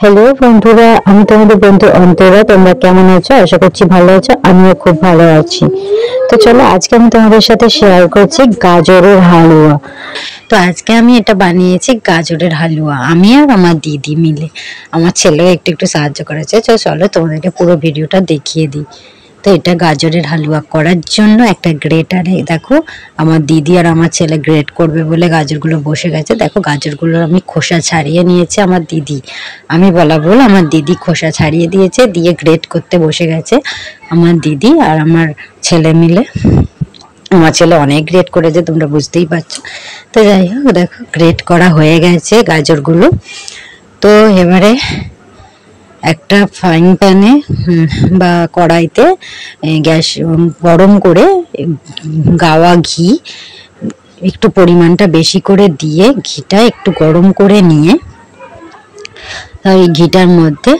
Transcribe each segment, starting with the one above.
Hello বন্ধুরা, আমি তোমাদের বন্ধু অন্তরা। তোমরা কেমন আছো? আশা করছি ভালো আছো। আমিও খুব ভালো আছি। তো চলো, আজকে আমি তোমাদের সাথে শেয়ার করছি গাজরের হালুয়া। তো আজকে আমি এটা বানিয়েছি গাজরের হালুয়া, আমি আর আমার দিদি মিলে। আমার ছেলেও একটু একটু সাহায্য করেছে। চলো তোমাদেরকে পুরো ভিডিওটা দেখিয়ে দিই। তো এটা গাজরের হালুয়া করার জন্য একটা গ্রেটারে দেখো আমার দিদি আর আমার ছেলে গ্রেট করবে বলে গাজরগুলো বসে গেছে। দেখো গাজরগুলো আমি খোসা ছাড়িয়ে নিয়েছি আমার দিদি, আমি বলা বল আমার দিদি খোসা ছাড়িয়ে দিয়েছে, দিয়ে গ্রেট করতে বসে গেছে আমার দিদি আর আমার ছেলে মিলে। আমার ছেলে অনেক গ্রেট করেছে, তোমরা বুঝতেই পারছো। তো যাই হোক, দেখো গ্রেট করা হয়ে গেছে গাজরগুলো। তো এবারে একটা ফ্রাইং প্যানে বা কড়াইতে গ্যাস গরম করে গাওয়া ঘি একটু পরিমাণটা বেশি করে দিয়ে ঘিটা একটু গরম করে নিয়ে এই ঘিটার মধ্যে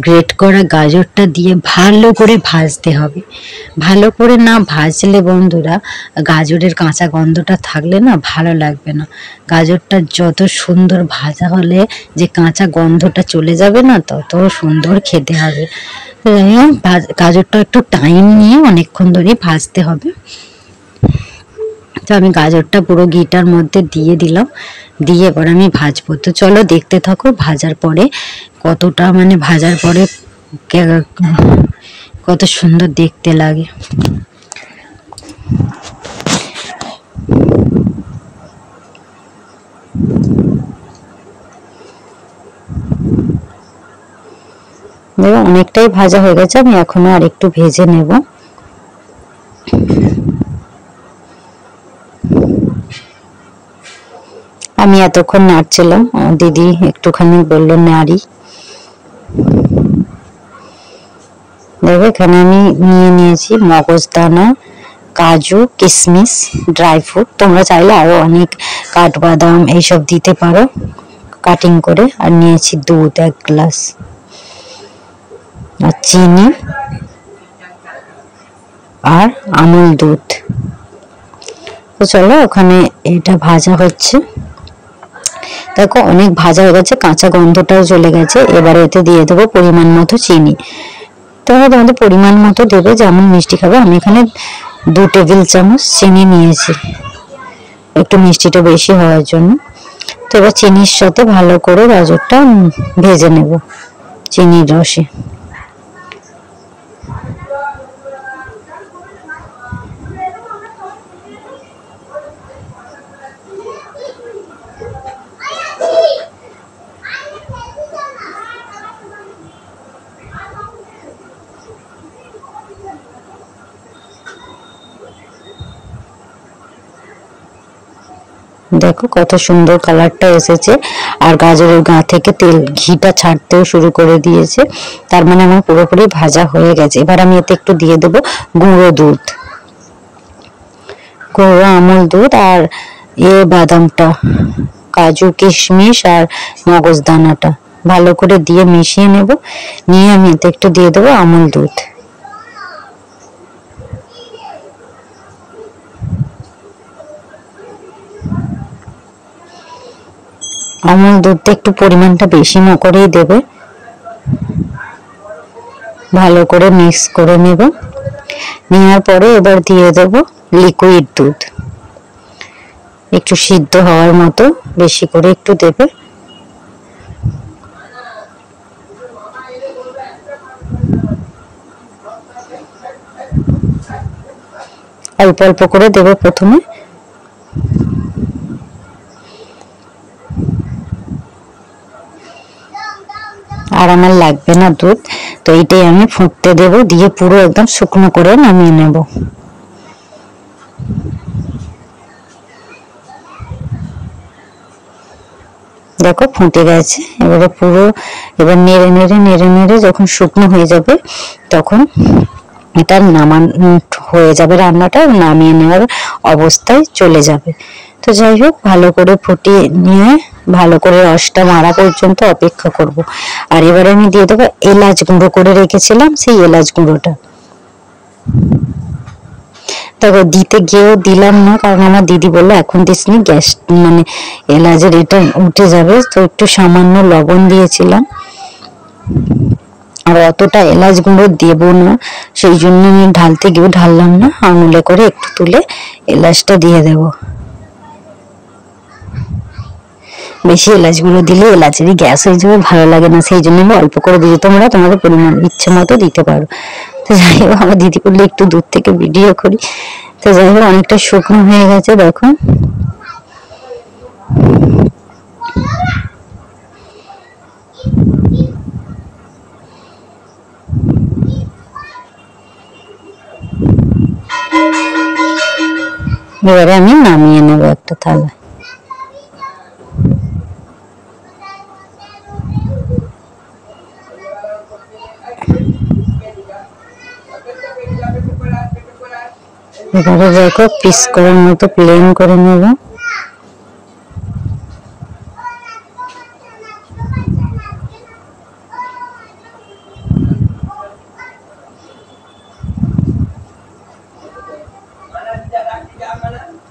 গ্রেট করা গাজরটা দিয়ে ভালো করে ভাজতে হবে। ভালো করে না ভাজলে বন্ধুরা, গাজরের কাঁচা গন্ধটা থাকলে না ভালো লাগবে না। গাজরটা যত সুন্দর ভাজা হলে যে কাঁচা গন্ধটা চলে যাবে না, তত সুন্দর খেতে হবে। গাজরটা একটু টাইম নিয়ে অনেকক্ষণ ধরে ভাজতে হবে। তো আমি গাজরটা পুরো ঘিটার মধ্যে দিয়ে দিলাম, দিয়ে এবার আমি ভাজবো। তো চলো দেখতে থাকো ভাজার পরে কতটা, মানে ভাজার পরে কত সুন্দর দেখতে লাগে। দেখো অনেকটাই ভাজা হয়ে গেছে, আমি এখনো আর একটু ভেজে নেব। আমি এতক্ষণ নাড়ছিলাম, দিদি একটুখানি বললো নাড়ি। দেখো এখানে আমি নিয়ে নিয়েছি মগজদানা, কাজু, কিশমিশ, ড্রাই ফ্রুট। তোমরা চাইলে আরো অনেক কাঠবাদাম এইসব দিতে পারো কাটিং করে। আর নিয়েছি দুধ 1 গ্লাস, আর চিনি আর আমুল দুধ। তো চলো ওখানে এটা ভাজা হচ্ছে। দেখো অনেক ভাজা হয়ে গেছে, কাঁচা গন্ধটাও চলে গেছে। এবারে এতে দিয়ে দেবো পরিমাণ মতো চিনি। তোমরা তোমাদের পরিমাণ মতো দেবে, যেমন মিষ্টি খাবে। আমি এখানে 2 টেবিল চামচ চিনি নিয়েছি, একটু মিষ্টিটা বেশি হওয়ার জন্য। তো এবার চিনির সাথে ভালো করে গাজরটা ভেজে নেব চিনির রসে। দেখো কত সুন্দর কালারটা এসেছে, আর গাজরের গা থেকে তেল ঘিটা ছাড়তেও শুরু করে দিয়েছে। তার মানে আমার পুরোপুরি ভাজা হয়ে গেছে। এবার আমি এতে একটু দিয়ে দেবো গুঁড়ো দুধ, গুঁড়ো আমুল দুধ, আর বাদামটা, কাজু, কিশমিশ আর মগজদানাটা ভালো করে দিয়ে মিশিয়ে নেব। নিয়ে আমি এতে একটু দিয়ে দেবো আমুল দুধ। আমুল দুধটা একটু পরিমাণটা বেশি করেই দেবে। ভালো করে মিক্স করে নেব। নেওয়ার পরে এবার দিয়ে দেব লিকুইড দুধ, একটু সিদ্ধ হওয়ার মতো বেশি করে একটু দেবে। অল্প অল্প করে দেবে প্রথমে। আর আমার লাগবে না দুধ, তো এইটাই আমি ফুটতে দেব, দিয়ে পুরো একদম শুকনো করে নামিয়ে নেব। দেখো ফুটে গেছে। এবারে পুরো নেড়ে নেড়ে যখন শুকনো হয়ে যাবে, তখন এটা হয়ে যাবে, রান্নাটা নামিয়ে নেওয়ার অবস্থায় চলে যাবে। তো যাই হোক, ভালো করে ফুটিয়ে নিয়ে ভালো করে রসটা মারা পর্যন্ত অপেক্ষা করব। আর এবারে আমি দিয়ে দেবো এলাচ গুঁড়ো করে রেখেছিলাম, সেই এলাচ গুঁড়োটা। তবে দিতে গিয়েও দিলাম না, কারণ আমার দিদি বললো এখন দিসনি, গ্যাস মানে এলাচের এটা উঠে যাবে। তো একটু সামান্য লবণ দিয়েছিলাম, আর অতটা এলাচ গুঁড়ো দেবো না, সেই জন্য আমি ঢালতে গিয়ে ঢাললাম না, আঙুলে করে একটু তুলে এলাচটা দিয়ে দেব। বেশি এলাচ গুঁড়ো দিলে এলাচেরই গ্যাস হয়ে যাবে, ভালো লাগে না, সেই জন্য আমি অল্প করে দিই। তোমরা তোমাদের পরিমাণ ইচ্ছে মতো দিতে পারো। তো যাই হোক, আমার দিদি করলে একটু দূর থেকে ভিডিও করি। তো যাই হোক, অনেকটা শুকনো হয়ে গেছে দেখো। এবারে আমি নামিয়ে নেবো একটা থালা। এবারে দেখো পিস করার মতো প্লেন করে নেব।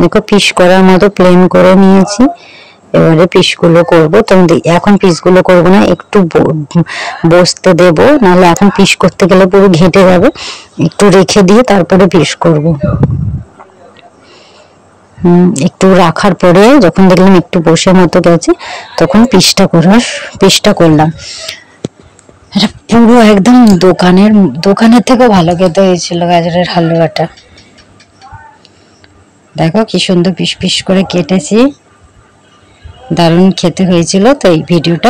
দেখো পিস করার মতো প্লেন করে নিয়েছি। এবারে পিসগুলো করবো। তো এখন পিসগুলো করবো না, একটু বসতে দেবো, নাহলে এখন পিস করতে গেলে পুরো ঘেঁটে যাবে। একটু রেখে দিয়ে তারপরে পিস করব। একটু রাখার পরে যখন দেখলাম একটু বসে মতো গেছে, তখন পিসটা করলাম। এটা পুরো একদম দোকানের থেকেও ভালো খেতে হয়েছিল গাজরের হালুয়াটা। দেখো কি সুন্দর পিস পিস করে কেটেছি, দারুণ খেতে হয়েছিল। তো এই ভিডিওটা